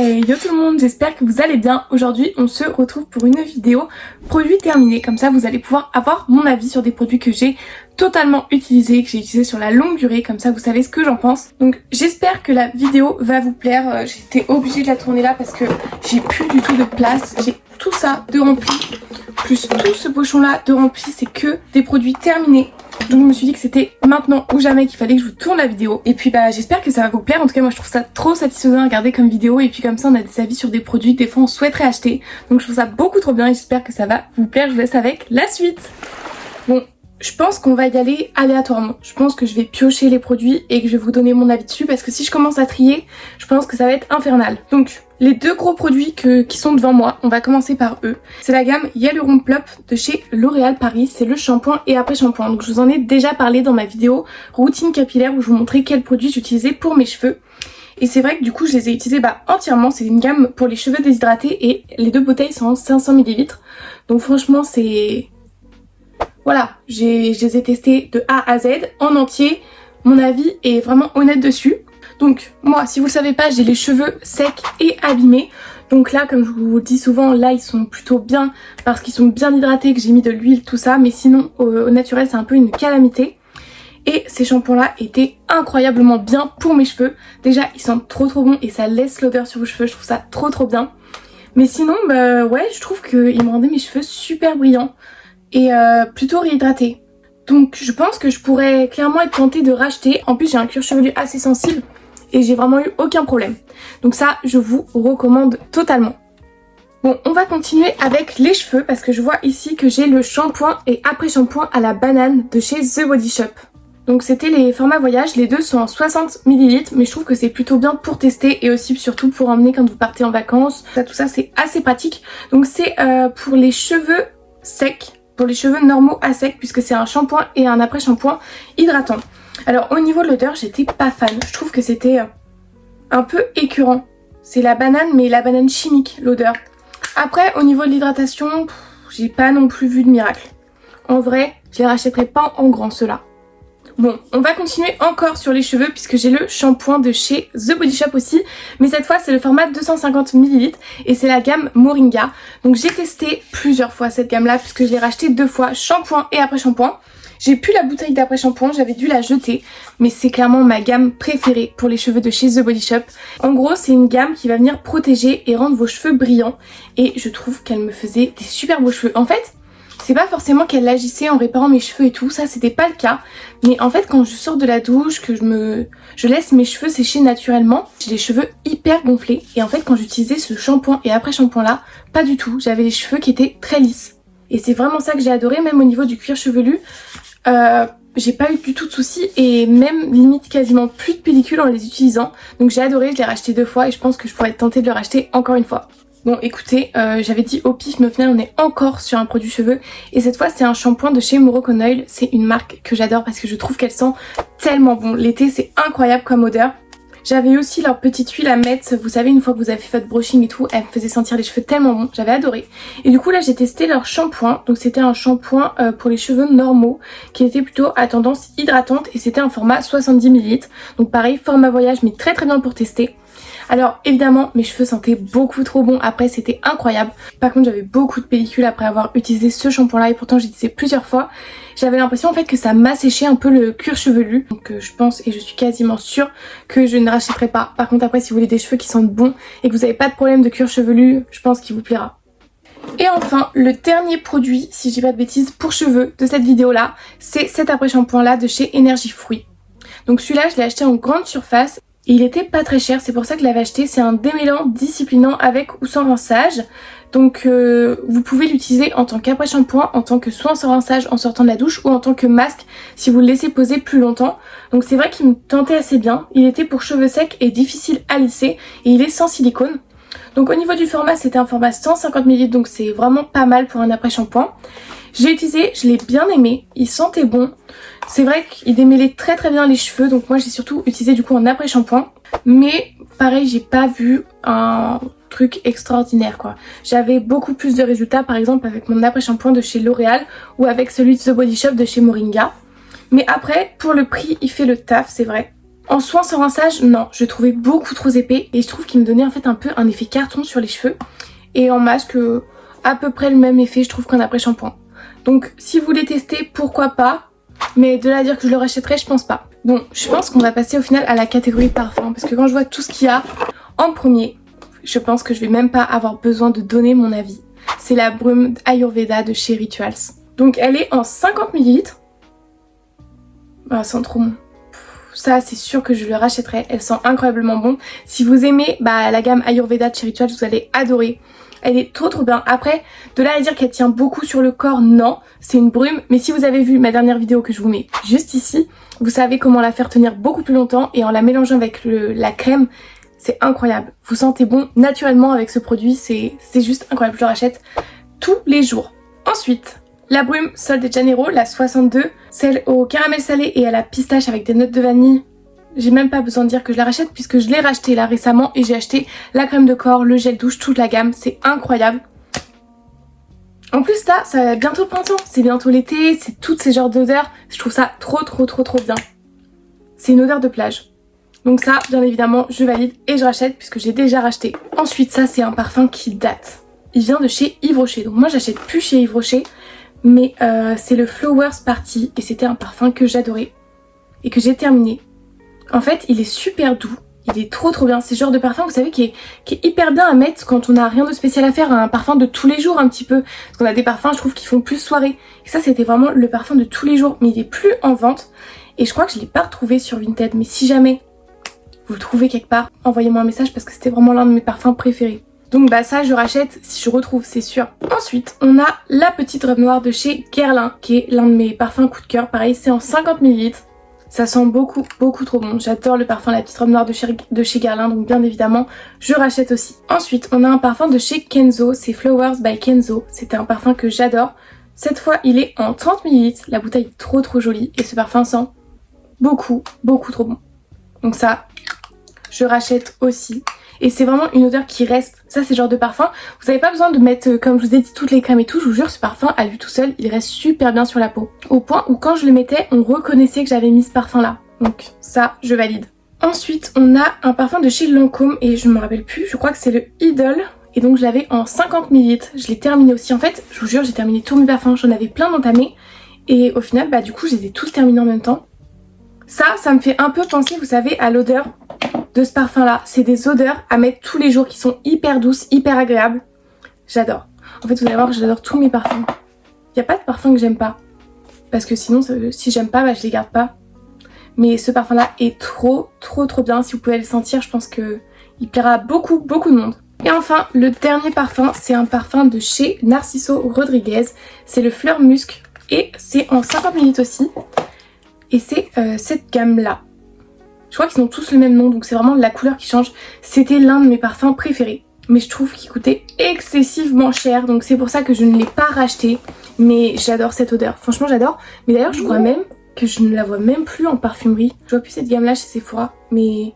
Hey yo tout le monde, j'espère que vous allez bien. Aujourd'hui on se retrouve pour une vidéo produit terminé. Comme ça vous allez pouvoir avoir mon avis sur des produits que j'ai totalement utilisés, que j'ai utilisés sur la longue durée. Comme ça vous savez ce que j'en pense. Donc j'espère que la vidéo va vous plaire. J'étais obligée de la tourner là parce que j'ai plus du tout de place. J'ai tout ça de rempli, plus tout ce pochon là de rempli, c'est que des produits terminés. Donc je me suis dit que c'était maintenant ou jamais qu'il fallait que je vous tourne la vidéo. Et puis j'espère que ça va vous plaire. En tout cas moi je trouve ça trop satisfaisant à regarder comme vidéo. Et puis comme ça on a des avis sur des produits que des fois on souhaiterait acheter. Donc je trouve ça beaucoup trop bien et j'espère que ça va vous plaire. Je vous laisse avec la suite. Bon, je pense qu'on va y aller aléatoirement. Je pense que je vais piocher les produits et que je vais vous donner mon avis dessus. Parce que si je commence à trier, je pense que ça va être infernal. Donc les deux gros produits qui sont devant moi, on va commencer par eux. C'est la gamme Hyaluron Plump de chez L'Oréal Paris. C'est le shampoing et après shampoing. Donc je vous en ai déjà parlé dans ma vidéo routine capillaire où je vous montrais quels produits j'utilisais pour mes cheveux. Et c'est vrai que du coup je les ai utilisés entièrement. C'est une gamme pour les cheveux déshydratés et les deux bouteilles sont en 500 ml. Donc franchement c'est... Voilà, je les ai testés de A à Z en entier. Mon avis est vraiment honnête dessus. Donc moi, si vous le savez pas, j'ai les cheveux secs et abîmés. Donc là, comme je vous le dis souvent, là ils sont plutôt bien parce qu'ils sont bien hydratés, que j'ai mis de l'huile, tout ça. Mais sinon, au naturel, c'est un peu une calamité. Et ces shampoings-là étaient incroyablement bien pour mes cheveux. Déjà, ils sentent trop bon et ça laisse l'odeur sur vos cheveux. Je trouve ça trop bien. Mais sinon, ouais, je trouve qu'ils me rendaient mes cheveux super brillants et plutôt réhydratés. Donc je pense que je pourrais clairement être tentée de racheter. En plus, j'ai un cuir chevelu assez sensible. Et j'ai vraiment eu aucun problème. Donc ça, je vous recommande totalement. Bon, on va continuer avec les cheveux parce que je vois ici que j'ai le shampoing et après shampoing à la banane de chez The Body Shop. Donc c'était les formats voyage, les deux sont en 60 ml, mais je trouve que c'est plutôt bien pour tester et aussi surtout pour emmener quand vous partez en vacances. Tout ça c'est assez pratique. Donc c'est pour les cheveux secs, pour les cheveux normaux à sec, puisque c'est un shampoing et un après shampoing hydratant. Alors au niveau de l'odeur, j'étais pas fan. Je trouve que c'était un peu écœurant. C'est la banane, mais la banane chimique, l'odeur. Après, au niveau de l'hydratation, j'ai pas non plus vu de miracle. En vrai, je les rachèterai pas en grand ceux-là. Bon, on va continuer encore sur les cheveux puisque j'ai le shampoing de chez The Body Shop aussi. Mais cette fois, c'est le format 250 ml et c'est la gamme Moringa. Donc j'ai testé plusieurs fois cette gamme-là puisque je l'ai racheté 2 fois, shampoing et après shampoing. J'ai plus la bouteille d'après shampoing, j'avais dû la jeter, mais c'est clairement ma gamme préférée pour les cheveux de chez The Body Shop. En gros, c'est une gamme qui va venir protéger et rendre vos cheveux brillants et je trouve qu'elle me faisait des super beaux cheveux. En fait, c'est pas forcément qu'elle agissait en réparant mes cheveux et tout, ça c'était pas le cas. Mais en fait, quand je sors de la douche, que je laisse mes cheveux sécher naturellement, j'ai les cheveux hyper gonflés. Et en fait, quand j'utilisais ce shampoing et après shampoing là, pas du tout, j'avais les cheveux qui étaient très lisses. Et c'est vraiment ça que j'ai adoré, même au niveau du cuir chevelu. J'ai pas eu du tout de soucis et même limite quasiment plus de pellicule en les utilisant. Donc j'ai adoré, je l'ai racheté 2 fois et je pense que je pourrais être tentée de le racheter encore une fois. Bon écoutez, j'avais dit au pif mais au final on est encore sur un produit cheveux. Et cette fois c'est un shampoing de chez Moroccan Oil. C'est une marque que j'adore parce que je trouve qu'elle sent tellement bon. L'été c'est incroyable comme odeur. J'avais aussi leur petite huile à mettre, vous savez une fois que vous avez fait votre brushing et tout, elle me faisait sentir les cheveux tellement bons, j'avais adoré. Et du coup là j'ai testé leur shampoing, donc c'était un shampoing pour les cheveux normaux qui était plutôt à tendance hydratante et c'était un format 70 ml. Donc pareil, format voyage mais très bien pour tester. Alors évidemment mes cheveux sentaient beaucoup trop bon après, c'était incroyable. Par contre j'avais beaucoup de pellicules après avoir utilisé ce shampoing là et pourtant j'ai utilisé plusieurs fois. J'avais l'impression en fait que ça m'asséchait un peu le cuir chevelu. Donc je pense et je suis quasiment sûre que je ne rachèterai pas. Par contre après si vous voulez des cheveux qui sentent bon et que vous n'avez pas de problème de cuir chevelu, je pense qu'il vous plaira. Et enfin le dernier produit, si je dis pas de bêtises, pour cheveux de cette vidéo là, c'est cet après shampoing là de chez Énergie Fruits. Donc celui-là je l'ai acheté en grande surface. Et il était pas très cher, c'est pour ça que je l'avais acheté. C'est un démêlant disciplinant avec ou sans rinçage. Donc vous pouvez l'utiliser en tant qu'après shampoing, en tant que soin sans rinçage en sortant de la douche ou en tant que masque si vous le laissez poser plus longtemps. Donc c'est vrai qu'il me tentait assez bien. Il était pour cheveux secs et difficile à lisser et il est sans silicone. Donc au niveau du format, c'était un format 150 ml, donc c'est vraiment pas mal pour un après shampoing. J'ai utilisé, je l'ai bien aimé, il sentait bon. C'est vrai qu'il démêlait très bien les cheveux, donc moi j'ai surtout utilisé du coup un après shampoing. Mais pareil, j'ai pas vu un truc extraordinaire quoi. J'avais beaucoup plus de résultats par exemple avec mon après shampoing de chez L'Oréal ou avec celui de The Body Shop de chez Moringa. Mais après, pour le prix, il fait le taf, c'est vrai. En soin sans rinçage, non, je le trouvais beaucoup trop épais et je trouve qu'il me donnait en fait un peu un effet carton sur les cheveux. Et en masque, à peu près le même effet je trouve qu'un après-shampoing. Donc si vous voulez tester, pourquoi pas, mais de là à dire que je le rachèterai, je pense pas. Bon, je pense qu'on va passer au final à la catégorie parfum, parce que quand je vois tout ce qu'il y a en premier, je pense que je vais même pas avoir besoin de donner mon avis. C'est la brume Ayurveda de chez Rituals. Donc elle est en 50 ml. Ah, ça sent trop bon. Ça c'est sûr que je le rachèterai, elle sent incroyablement bon. Si vous aimez la gamme Ayurveda de chez Rituals, vous allez adorer. Elle est trop bien. Après, de là à dire qu'elle tient beaucoup sur le corps, non, c'est une brume. Mais si vous avez vu ma dernière vidéo que je vous mets juste ici, vous savez comment la faire tenir beaucoup plus longtemps. Et en la mélangeant avec la crème, c'est incroyable. Vous sentez bon naturellement avec ce produit, c'est juste incroyable. Je le rachète tous les jours. Ensuite, la brume Sol de Janeiro, la 62, celle au caramel salé et à la pistache avec des notes de vanille. J'ai même pas besoin de dire que je la rachète puisque je l'ai racheté là récemment et j'ai acheté la crème de corps, le gel douche, toute la gamme, c'est incroyable. En plus là, ça va bientôt le printemps, c'est bientôt l'été, c'est toutes ces genres d'odeurs, je trouve ça trop bien. C'est une odeur de plage. Donc ça, bien évidemment, je valide et je rachète puisque j'ai déjà racheté. Ensuite, ça c'est un parfum qui date. Il vient de chez Yves Rocher, donc moi j'achète plus chez Yves Rocher, mais c'est le Flowers Party et c'était un parfum que j'adorais et que j'ai terminé. En fait, il est super doux, il est trop bien. C'est ce genre de parfum, vous savez, qui est hyper bien à mettre quand on n'a rien de spécial à faire, un parfum de tous les jours un petit peu. Parce qu'on a des parfums, je trouve, qui font plus soirée. Et ça, c'était vraiment le parfum de tous les jours, mais il est plus en vente. Et je crois que je l'ai pas retrouvé sur Vinted, mais si jamais vous le trouvez quelque part, envoyez-moi un message parce que c'était vraiment l'un de mes parfums préférés. Donc ça je rachète si je retrouve, c'est sûr. Ensuite, on a la petite robe noire de chez Guerlain, qui est l'un de mes parfums coup de cœur. Pareil, c'est en 50 ml. Ça sent beaucoup trop bon. J'adore le parfum La Petite Robe Noire de chez Guerlain, donc bien évidemment, je rachète aussi. Ensuite, on a un parfum de chez Kenzo, c'est Flowers by Kenzo. C'était un parfum que j'adore. Cette fois, il est en 30 ml. La bouteille est trop jolie et ce parfum sent beaucoup trop bon. Donc ça, je rachète aussi. Et c'est vraiment une odeur qui reste. Ça, c'est le genre de parfum. Vous n'avez pas besoin de mettre, comme je vous ai dit, toutes les crèmes et tout. Je vous jure, ce parfum, à lui tout seul, il reste super bien sur la peau. Au point où quand je le mettais, on reconnaissait que j'avais mis ce parfum-là. Donc ça, je valide. Ensuite, on a un parfum de chez Lancôme et je me rappelle plus. Je crois que c'est le Idol. Et donc, je l'avais en 50 ml. Je l'ai terminé aussi. En fait, je vous jure, j'ai terminé tous mes parfums. J'en avais plein d'entamés. Et au final, du coup, je les ai tous terminés en même temps. Ça me fait un peu penser, vous savez, à l'odeur de ce parfum là. C'est des odeurs à mettre tous les jours qui sont hyper douces, hyper agréables. J'adore. En fait, vous allez voir que j'adore tous mes parfums. Il n'y a pas de parfum que j'aime pas. Parce que sinon, si j'aime pas, je les garde pas. Mais ce parfum là est trop bien. Si vous pouvez le sentir, je pense que il plaira à beaucoup de monde. Et enfin, le dernier parfum, c'est un parfum de chez Narciso Rodriguez. C'est le Fleur Musc et c'est en 50 ml aussi. Et c'est cette gamme-là. Je crois qu'ils ont tous le même nom, donc c'est vraiment la couleur qui change. C'était l'un de mes parfums préférés. Mais je trouve qu'il coûtait excessivement cher, donc c'est pour ça que je ne l'ai pas racheté. Mais j'adore cette odeur, franchement j'adore. Mais d'ailleurs je crois même que je ne la vois même plus en parfumerie. Je vois plus cette gamme-là chez Sephora. Mais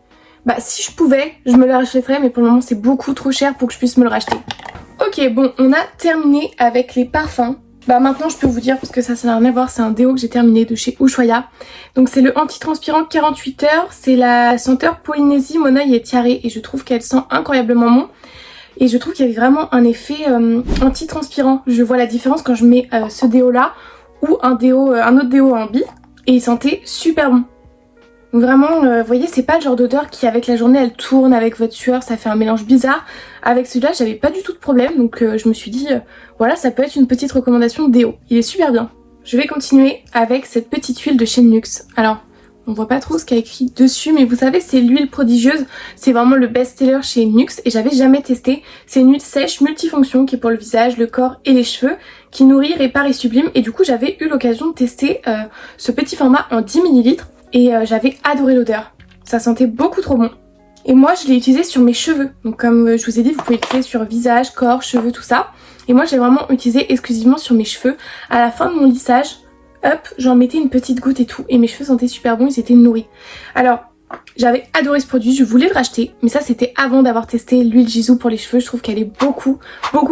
si je pouvais, je me la rachèterais, mais pour le moment c'est beaucoup trop cher pour que je puisse me le racheter. Ok, bon, on a terminé avec les parfums. Maintenant je peux vous dire, parce que ça n'a rien à voir, c'est un déo que j'ai terminé de chez Ushuaïa. Donc c'est le anti-transpirant 48 heures, c'est la senteur Polynésie Monaï et Tiaré et je trouve qu'elle sent incroyablement bon. Et je trouve qu'il y a vraiment un effet anti-transpirant. Je vois la différence quand je mets ce déo là ou un autre déo en bi et il sentait super bon. Donc vraiment, vous voyez, c'est pas le genre d'odeur qui avec la journée elle tourne avec votre sueur, ça fait un mélange bizarre. Avec celui-là, j'avais pas du tout de problème, donc je me suis dit, voilà, ça peut être une petite recommandation de déo. Il est super bien. Je vais continuer avec cette petite huile de chez Nuxe. Alors, on voit pas trop ce qu'il y a écrit dessus, mais vous savez, c'est l'huile prodigieuse. C'est vraiment le best-seller chez Nuxe et j'avais jamais testé. C'est une huile sèche multifonction qui est pour le visage, le corps et les cheveux, qui nourrit, répare et sublime. Et du coup, j'avais eu l'occasion de tester ce petit format en 10 ml. Et j'avais adoré l'odeur. Ça sentait beaucoup trop bon. Et moi, je l'ai utilisé sur mes cheveux. Donc comme je vous ai dit, vous pouvez l'utiliser sur visage, corps, cheveux, tout ça. Et moi, j'ai vraiment utilisé exclusivement sur mes cheveux. À la fin de mon lissage, hop, j'en mettais une petite goutte et tout. Et mes cheveux sentaient super bon, ils étaient nourris. Alors, j'avais adoré ce produit, je voulais le racheter. Mais ça, c'était avant d'avoir testé l'huile Jisoo pour les cheveux. Je trouve qu'elle est beaucoup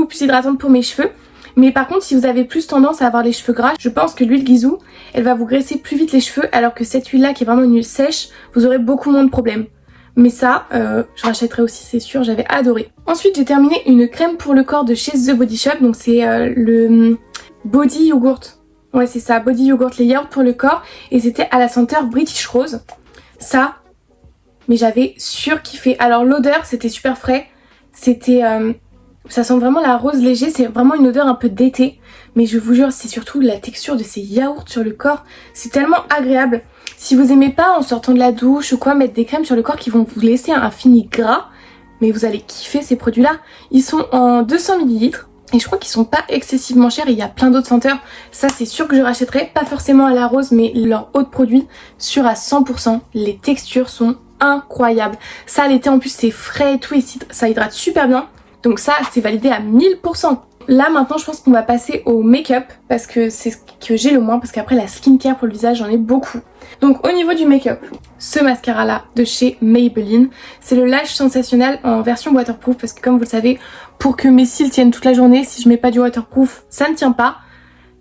plus hydratante pour mes cheveux. Mais par contre, si vous avez plus tendance à avoir les cheveux gras, je pense que l'huile Gisou, elle va vous graisser plus vite les cheveux, alors que cette huile là qui est vraiment une huile sèche, vous aurez beaucoup moins de problèmes. Mais ça, je rachèterai aussi, c'est sûr, j'avais adoré. Ensuite, j'ai terminé une crème pour le corps de chez The Body Shop, donc c'est le Body Yogurt. Ouais, c'est ça, Body Yogurt, les yaourts pour le corps, et c'était à la senteur British Rose. Ça, mais j'avais surkiffé. Alors l'odeur, c'était super frais, c'était... ça sent vraiment la rose léger, c'est vraiment une odeur un peu d'été. Mais je vous jure, c'est surtout la texture de ces yaourts sur le corps, c'est tellement agréable. Si vous aimez pas en sortant de la douche ou quoi mettre des crèmes sur le corps qui vont vous laisser un fini gras, mais vous allez kiffer ces produits-là. Ils sont en 200 ml et je crois qu'ils sont pas excessivement chers. Il y a plein d'autres senteurs. Ça c'est sûr que je rachèterai, pas forcément à la rose mais leurs autres produits, sûrs à 100%. Les textures sont incroyables. Ça l'été en plus c'est frais et tout et ça hydrate super bien. Donc ça c'est validé à 1000%. Là maintenant je pense qu'on va passer au make-up parce que c'est ce que j'ai le moins, parce qu'après la skincare pour le visage j'en ai beaucoup. Donc au niveau du make-up, ce mascara là de chez Maybelline, c'est le Lash Sensationnel en version waterproof, parce que comme vous le savez, pour que mes cils tiennent toute la journée, si je mets pas du waterproof ça ne tient pas.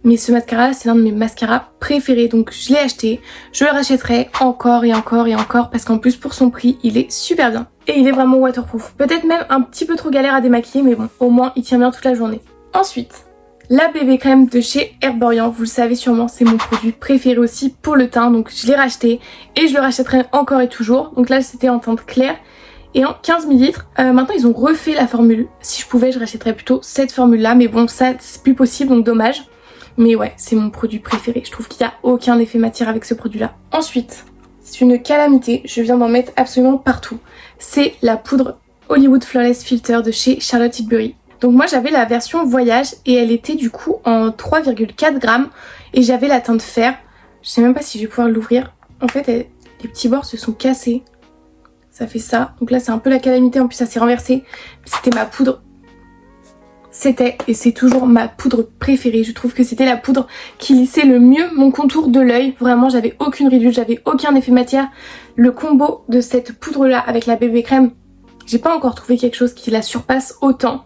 Mais ce mascara là c'est l'un de mes mascaras préférés, donc je l'ai acheté, je le rachèterai encore et encore et encore parce qu'en plus pour son prix il est super bien. Et il est vraiment waterproof, peut-être même un petit peu trop galère à démaquiller mais bon, au moins il tient bien toute la journée. Ensuite, la bébé crème de chez Herborian, vous le savez sûrement, c'est mon produit préféré aussi pour le teint, donc je l'ai racheté et je le rachèterai encore et toujours. Donc là c'était en teinte claire et en 15 ml. Maintenant ils ont refait la formule, si je pouvais je rachèterais plutôt cette formule là, mais bon ça c'est plus possible donc dommage. Mais ouais, c'est mon produit préféré, je trouve qu'il n'y a aucun effet matière avec ce produit là. Ensuite, c'est une calamité, je viens d'en mettre absolument partout. C'est la poudre Hollywood Flawless Filter de chez Charlotte Tilbury. Donc moi j'avais la version voyage et elle était du coup en 3,4 grammes et j'avais la teinte fer. Je sais même pas si je vais pouvoir l'ouvrir. En fait les petits bords se sont cassés. Ça fait ça. Donc là c'est un peu la calamité, en plus ça s'est renversé. C'était ma poudre. C'était et c'est toujours ma poudre préférée. Je trouve que c'était la poudre qui lissait le mieux mon contour de l'œil. Vraiment j'avais aucune ridule, j'avais aucun effet matière. Le combo de cette poudre là avec la bébé crème, j'ai pas encore trouvé quelque chose qui la surpasse autant.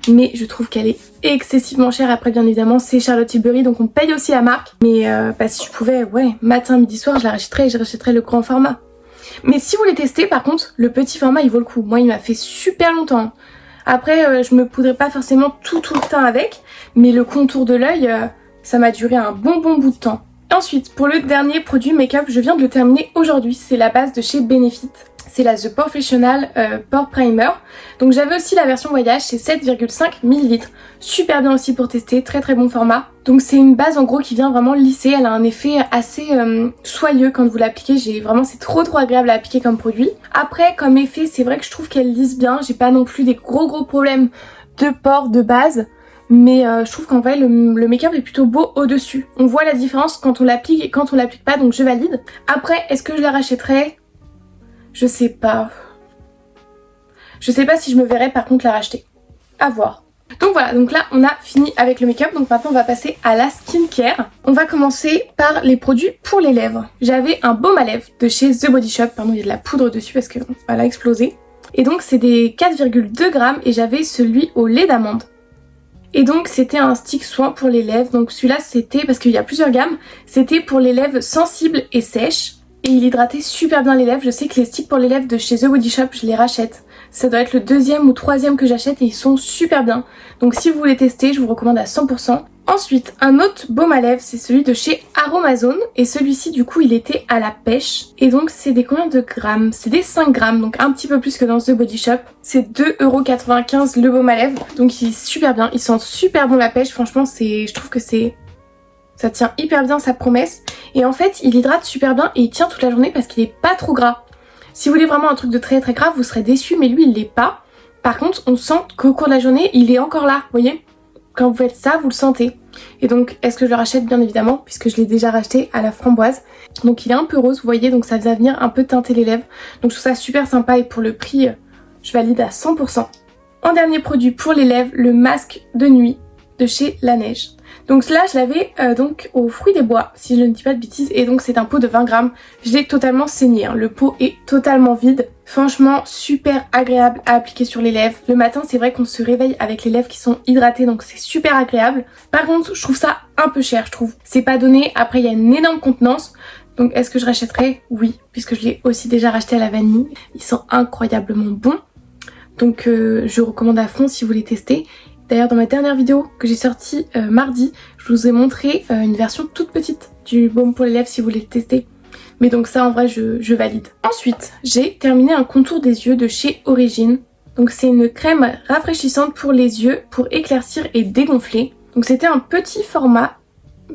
Mais je trouve qu'elle est excessivement chère. Après bien évidemment c'est Charlotte Tilbury donc on paye aussi la marque. Mais si je pouvais, ouais, matin, midi, soir je la rachèterais et je rachèterais le grand format. Mais si vous les testez par contre, le petit format il vaut le coup. Moi il m'a fait super longtemps. Après je me poudrais pas forcément tout le teint avec. Mais le contour de l'œil ça m'a duré un bon bout de temps. Ensuite pour le dernier produit make-up, je viens de le terminer aujourd'hui. C'est la base de chez Benefit. C'est la The Professional Pore Primer. Donc j'avais aussi la version voyage, c'est 7,5 ml. Super bien aussi pour tester, très bon format. Donc c'est une base en gros qui vient vraiment lisser, elle a un effet assez soyeux quand vous l'appliquez. C'est trop agréable à appliquer comme produit. Après comme effet, c'est vrai que je trouve qu'elle lisse bien, j'ai pas non plus des gros problèmes de pores de base. Mais je trouve qu'en vrai le make-up est plutôt beau au dessus. On voit la différence quand on l'applique et quand on l'applique pas, donc je valide. Après est-ce que je la rachèterais ? Je sais pas. Je sais pas si je me verrais par contre la racheter. À voir. Donc voilà, donc là on a fini avec le make-up. Donc maintenant on va passer à la skincare. On va commencer par les produits pour les lèvres. J'avais un baume à lèvres de chez The Body Shop. Pardon, il y a de la poudre dessus parce qu'elle a explosé. Et donc c'est des 4,2 grammes et j'avais celui au lait d'amande. Et donc c'était un stick soin pour les lèvres. Donc celui-là c'était, parce qu'il y a plusieurs gammes, c'était pour les lèvres sensibles et sèches. Et il hydratait super bien les lèvres. Je sais que les sticks pour les lèvres de chez The Body Shop, je les rachète. Ça doit être le 2e ou 3e que j'achète et ils sont super bien. Donc si vous voulez tester, je vous recommande à 100%. Ensuite, un autre baume à lèvres, c'est celui de chez Aromazone. Et celui-ci, du coup, il était à la pêche. Et donc c'est des combien de grammes? C'est des 5 grammes, donc un petit peu plus que dans The Body Shop. C'est 2,95 € le baume à lèvres. Donc il est super bien, il sent super bon la pêche. Franchement, je trouve que ça tient hyper bien sa promesse. Et en fait il hydrate super bien et il tient toute la journée parce qu'il est pas trop gras. Si vous voulez vraiment un truc de très gras, vous serez déçus, mais lui il l'est pas. Par contre on sent qu'au cours de la journée il est encore là, vous voyez. Quand vous faites ça vous le sentez. Et donc est-ce que je le rachète? Bien évidemment, puisque je l'ai déjà racheté à la framboise. Donc il est un peu rose, vous voyez, donc ça va venir un peu teinter les lèvres. Donc je trouve ça super sympa et pour le prix je valide à 100%. En dernier produit pour les lèvres, le masque de nuit de chez La Neige. Donc là je l'avais donc aux fruits des bois si je ne dis pas de bêtises et donc c'est un pot de 20 grammes. Je l'ai totalement saigné, hein. Le pot est totalement vide. Franchement super agréable à appliquer sur les lèvres. Le matin c'est vrai qu'on se réveille avec les lèvres qui sont hydratées donc c'est super agréable. Par contre je trouve ça un peu cher je trouve. C'est pas donné, après il y a une énorme contenance. Donc est-ce que je rachèterais? Oui, puisque je l'ai aussi déjà racheté à la vanille. Ils sont incroyablement bons. Donc je recommande à fond si vous les testez. D'ailleurs dans ma dernière vidéo que j'ai sortie mardi, je vous ai montré une version toute petite du baume pour les lèvres si vous voulez le tester. Mais donc ça en vrai je valide. Ensuite j'ai terminé un contour des yeux de chez Origins. Donc c'est une crème rafraîchissante pour les yeux pour éclaircir et dégonfler. Donc c'était un petit format,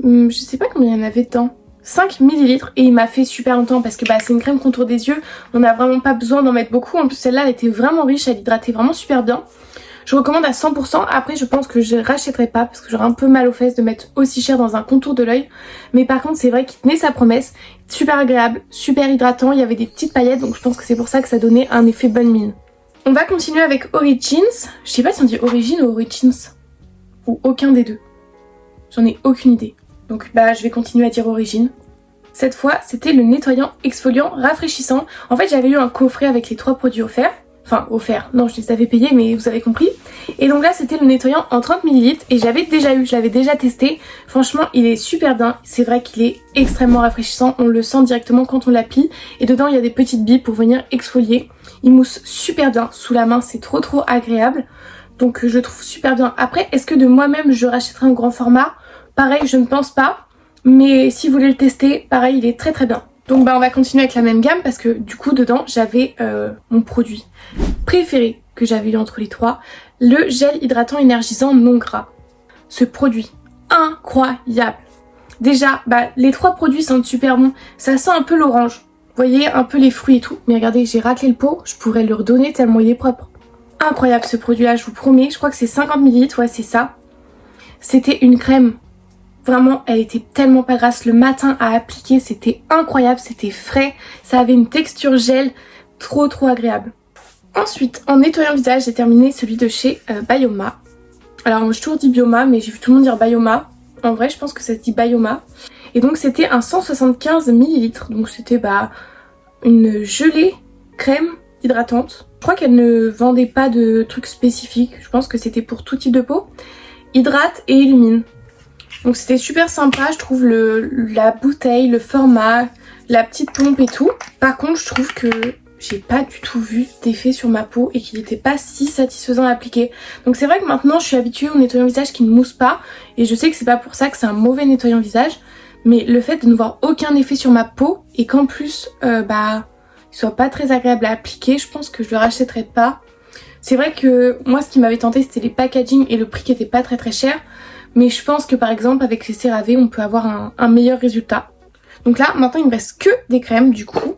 je sais pas combien il y en avait dedans. 5 ml et il m'a fait super longtemps parce que bah, c'est une crème contour des yeux, on n'a vraiment pas besoin d'en mettre beaucoup. En plus celle-là elle était vraiment riche, elle hydratait vraiment super bien. Je recommande à 100%. Après je pense que je rachèterai pas parce que j'aurais un peu mal aux fesses de mettre aussi cher dans un contour de l'œil. Mais par contre c'est vrai qu'il tenait sa promesse. Super agréable, super hydratant, il y avait des petites paillettes donc je pense que c'est pour ça que ça donnait un effet bonne mine. On va continuer avec Origins. Je sais pas si on dit Origin ou Origins. Ou aucun des deux. J'en ai aucune idée. Donc bah je vais continuer à dire Origins. Cette fois c'était le nettoyant exfoliant rafraîchissant. En fait j'avais eu un coffret avec les 3 produits offerts. Enfin offert, non je les avais payés mais vous avez compris. Et donc là c'était le nettoyant en 30 ml et j'avais déjà eu, je l'avais déjà testé. Franchement il est super bien, c'est vrai qu'il est extrêmement rafraîchissant, on le sent directement quand on l'applique. Et dedans il y a des petites billes pour venir exfolier. Il mousse super bien sous la main, c'est trop agréable. Donc je trouve super bien. Après est-ce que de moi-même je rachèterai un grand format? Pareil je ne pense pas, mais si vous voulez le tester, pareil il est très bien. Donc bah on va continuer avec la même gamme parce que du coup dedans j'avais mon produit préféré que j'avais eu entre les 3, le gel hydratant énergisant non gras. Ce produit incroyable. Déjà bah les 3 produits sentent super bons, ça sent un peu l'orange, vous voyez un peu les fruits et tout, mais regardez j'ai raclé le pot, je pourrais le redonner tellement il est propre. Incroyable ce produit là je vous promets, je crois que c'est 50 ml, ouais c'est ça. C'était une crème. Vraiment, elle était tellement pas grasse. Le matin à appliquer, c'était incroyable, c'était frais. Ça avait une texture gel trop agréable. Ensuite, en nettoyant le visage, j'ai terminé celui de chez Bioma. Alors, moi, j'ai toujours dit Bioma, mais j'ai vu tout le monde dire Bioma. En vrai, je pense que ça se dit Bioma. Et donc, c'était un 175 ml. Donc, c'était bah une gelée crème hydratante. Je crois qu'elle ne vendait pas de trucs spécifiques. Je pense que c'était pour tout type de peau. Hydrate et illumine. Donc c'était super sympa, je trouve la bouteille, le format, la petite pompe et tout. Par contre je trouve que j'ai pas du tout vu d'effet sur ma peau et qu'il n'était pas si satisfaisant à appliquer. Donc c'est vrai que maintenant je suis habituée au nettoyant visage qui ne mousse pas et je sais que c'est pas pour ça que c'est un mauvais nettoyant visage. Mais le fait de ne voir aucun effet sur ma peau et qu'en plus il soit pas très agréable à appliquer, je pense que je le rachèterai pas. C'est vrai que moi ce qui m'avait tenté c'était les packaging et le prix qui était pas très cher. Mais je pense que par exemple avec les CeraVe on peut avoir un meilleur résultat. Donc là maintenant il me reste que des crèmes du coup.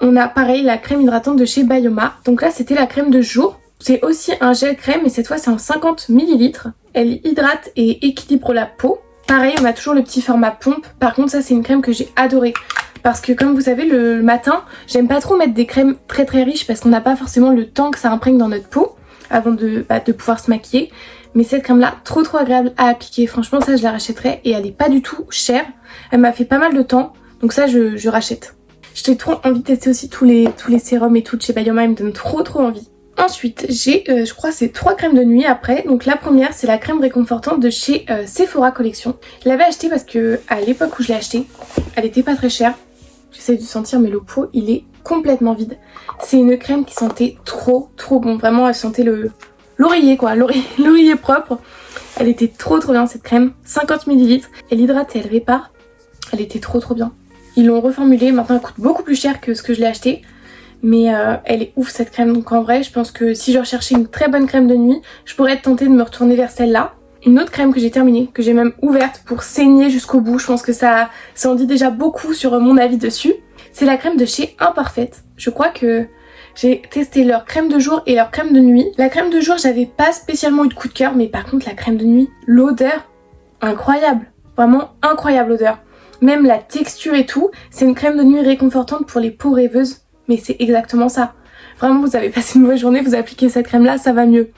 On a pareil la crème hydratante de chez Bioma. Donc là c'était la crème de jour. C'est aussi un gel crème mais cette fois c'est en 50 ml. Elle hydrate et équilibre la peau. Pareil on a toujours le petit format pompe. Par contre ça c'est une crème que j'ai adorée. Parce que comme vous savez le matin j'aime pas trop mettre des crèmes très riches parce qu'on n'a pas forcément le temps que ça imprègne dans notre peau avant de pouvoir se maquiller. Mais cette crème là trop agréable à appliquer, franchement ça je la rachèterais et elle est pas du tout chère. Elle m'a fait pas mal de temps donc ça je rachète. J'ai trop envie de tester aussi tous les sérums et tout de chez Bioma, ils me donnent trop envie. Ensuite j'ai je crois c'est 3 crèmes de nuit après. Donc la première c'est la crème réconfortante de chez Sephora Collection. Je l'avais achetée parce que à l'époque où je l'ai achetée elle était pas très chère. J'essaie de sentir mais le pot il est complètement vide. C'est une crème qui sentait trop bon, vraiment elle sentait l'oreiller quoi, l'oreiller propre. Elle était trop bien cette crème, 50 ml, elle hydrate et elle répare. Elle était trop bien. Ils l'ont reformulée, maintenant elle coûte beaucoup plus cher que ce que je l'ai acheté. Mais elle est ouf cette crème, donc en vrai je pense que si je recherchais une très bonne crème de nuit, je pourrais être tentée de me retourner vers celle-là. Une autre crème que j'ai terminée, que j'ai même ouverte pour saigner jusqu'au bout, je pense que ça en dit déjà beaucoup sur mon avis dessus. C'est la crème de chez Imparfaite. Je crois que j'ai testé leur crème de jour et leur crème de nuit. La crème de jour, j'avais pas spécialement eu de coup de cœur, mais par contre la crème de nuit, l'odeur, incroyable. Vraiment incroyable l'odeur. Même la texture et tout, c'est une crème de nuit réconfortante pour les peaux rêveuses. Mais c'est exactement ça. Vraiment, vous avez passé une mauvaise journée, vous appliquez cette crème là, ça va mieux.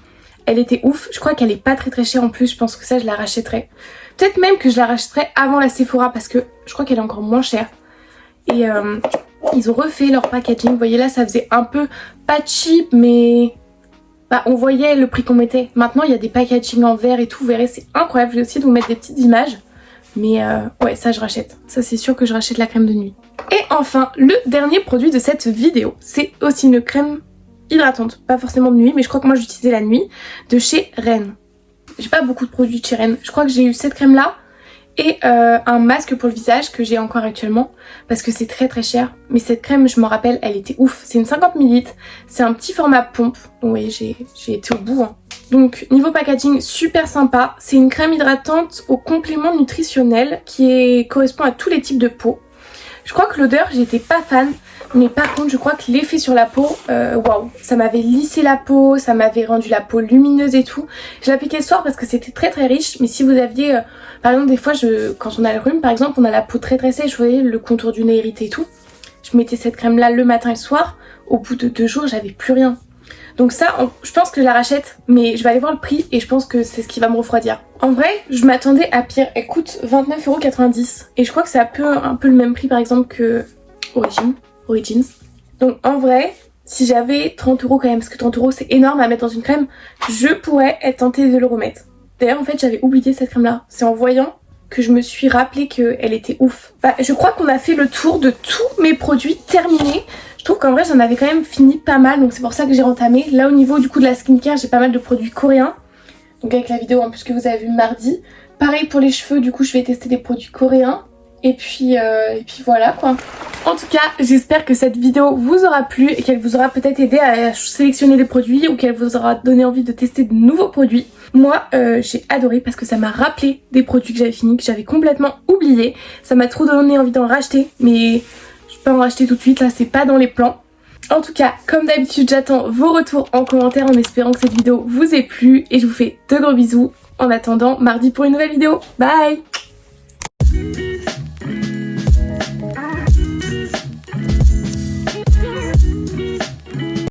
Elle était ouf. Je crois qu'elle est pas très chère en plus. Je pense que ça, je la rachèterais. Peut-être même que je la rachèterais avant la Sephora parce que je crois qu'elle est encore moins chère. Et ils ont refait leur packaging. Vous voyez là, ça faisait un peu pas cheap, mais bah, on voyait le prix qu'on mettait. Maintenant, il y a des packaging en verre et tout. Vous verrez, c'est incroyable. Je vais aussi vous mettre des petites images. Mais ouais, ça je rachète. Ça c'est sûr que je rachète la crème de nuit. Et enfin, le dernier produit de cette vidéo, c'est aussi une crème hydratante. Pas forcément de nuit, mais je crois que moi j'utilisais la nuit, de chez Ren. J'ai pas beaucoup de produits de chez Ren. Je crois que j'ai eu cette crème là et un masque pour le visage que j'ai encore actuellement parce que c'est très cher. Mais cette crème, je me rappelle, elle était ouf. C'est une 50 ml, c'est un petit format pompe. Donc vous voyez, j'ai été au bout. Hein. Donc niveau packaging, super sympa. C'est une crème hydratante au complément nutritionnel qui correspond à tous les types de peau. Je crois que l'odeur, j'étais pas fan. Mais par contre, je crois que l'effet sur la peau, waouh, ça m'avait lissé la peau, ça m'avait rendu la peau lumineuse et tout. Je l'appliquais ce soir parce que c'était très riche. Mais si vous aviez, par exemple, des fois, quand on a le rhume, par exemple, on a la peau très sèche, vous voyez, le contour du nez irrité et tout. Je mettais cette crème là le matin et le soir. Au bout de 2 jours, j'avais plus rien. Donc ça, je pense que je la rachète, mais je vais aller voir le prix et je pense que c'est ce qui va me refroidir. En vrai, je m'attendais à pire. Elle coûte 29,90 € et je crois que c'est un peu le même prix par exemple que Origins. Donc en vrai, si j'avais 30 € quand même, parce que 30 € c'est énorme à mettre dans une crème, je pourrais être tentée de le remettre. D'ailleurs en fait j'avais oublié cette crème là. C'est en voyant que je me suis rappelé qu'elle était ouf. Bah, je crois qu'on a fait le tour de tous mes produits terminés. Je trouve qu'en vrai j'en avais quand même fini pas mal, donc c'est pour ça que j'ai rentamé. Là au niveau du coup de la skincare, j'ai pas mal de produits coréens. Donc avec la vidéo en plus que vous avez vue mardi. Pareil pour les cheveux, du coup je vais tester des produits coréens. Et puis voilà quoi. En tout cas, j'espère que cette vidéo vous aura plu et qu'elle vous aura peut-être aidé à sélectionner des produits ou qu'elle vous aura donné envie de tester de nouveaux produits. Moi, j'ai adoré parce que ça m'a rappelé des produits que j'avais finis, que j'avais complètement oubliés. Ça m'a trop donné envie d'en racheter, mais je peux pas en racheter tout de suite, là c'est pas dans les plans. En tout cas, comme d'habitude, j'attends vos retours en commentaire en espérant que cette vidéo vous ait plu et je vous fais de gros bisous en attendant mardi pour une nouvelle vidéo. Bye!